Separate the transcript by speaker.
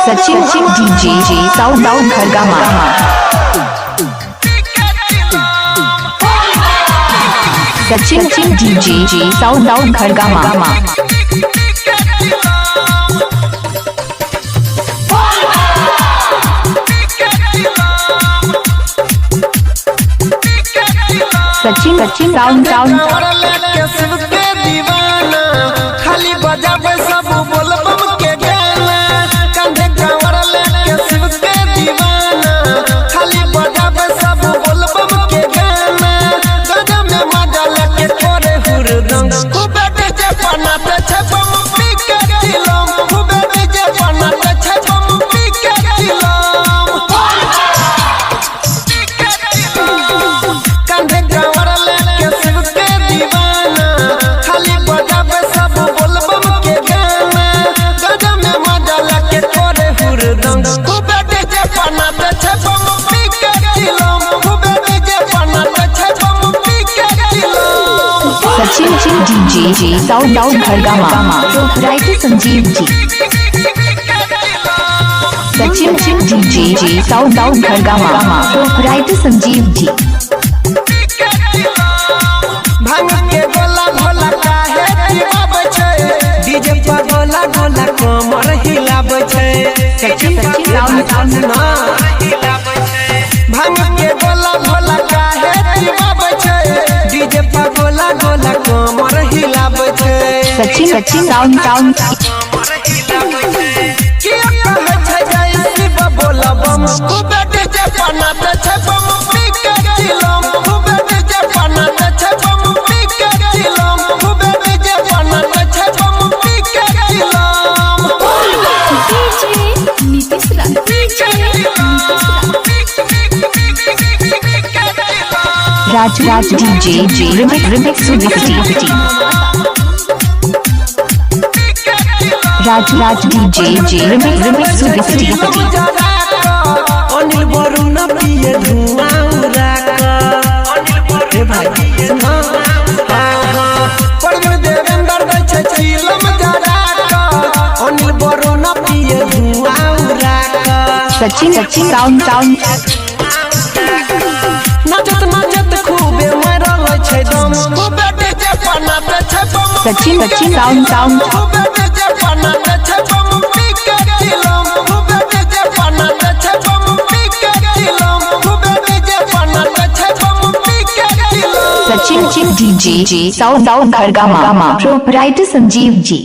Speaker 1: Sachin DJ sound Khargama. Sachin DJ sound Khargama. Sachin sound
Speaker 2: खाली बजावे सब बोलबम के गाना, कंधे कांवर लेके शिव के दीवाना। खाली बजावे सब बोलबम के गाना, गजब में मजा लेके करे हुरदम। खूबे डीजे बनाते छे बम पी के चिलम, खूबे डीजे बनाते छे बम पी के चिलम। कंधे कांवर लेके शिव के दीवाना, खाली बजावे सब बोलबम के गाना, गजब में मजा लेके करे हुरदम। खूबे डीजे बनाते छे बम पी के चिलम, खूबे डीजे बनाते छे बम पी के चिलम।
Speaker 1: Sachin DJ sound Khargama. Writer Sanjeev ji. Sachin DJ sound Khargama. Writer Sanjeev ji.
Speaker 2: भांग के गोला भोला काहे पिबाबै छै, डीजे पर गोला गोला कमर हिलाबै छै। सचिन साउंड ना भांग के गोला भोला काहे पिबाबै छै, डीजे पर गोला गोला कमर हिलाबै छै।
Speaker 1: सचिन साउंड
Speaker 2: किया कहै छै जय शिव बोलबम, खूबे डीजे बनाते छै बम पी के चिलम, खूबे डीजे बनाते छै बम पी के चिलम, खूबे डीजे बनाते छै बम पी के चिलम।
Speaker 1: राज डीजे रिमिक्स राज डीजे रिमिक्स
Speaker 2: अनिल वरुण पिए धुआं उड़ाका, अनिल भाई परवीन देवेंद्र दै छै चिलम जराका, अनिल वरुण पिए धुआं उड़ाका।
Speaker 1: सचिन साउंड
Speaker 2: नाचत खूबे मरल छै दम, खूबे डीजे बनाते छै बम।
Speaker 1: सचिन साउंड
Speaker 2: खूबे डीजे बनाते छै बम पी के चिलम, खूबे डीजे बनाते छै बम पी के चिलम, खूबे डीजे बनाते छै बम पी के चिलम।
Speaker 1: Sachin DJ sound Khargama. Writer Sanjeev जी।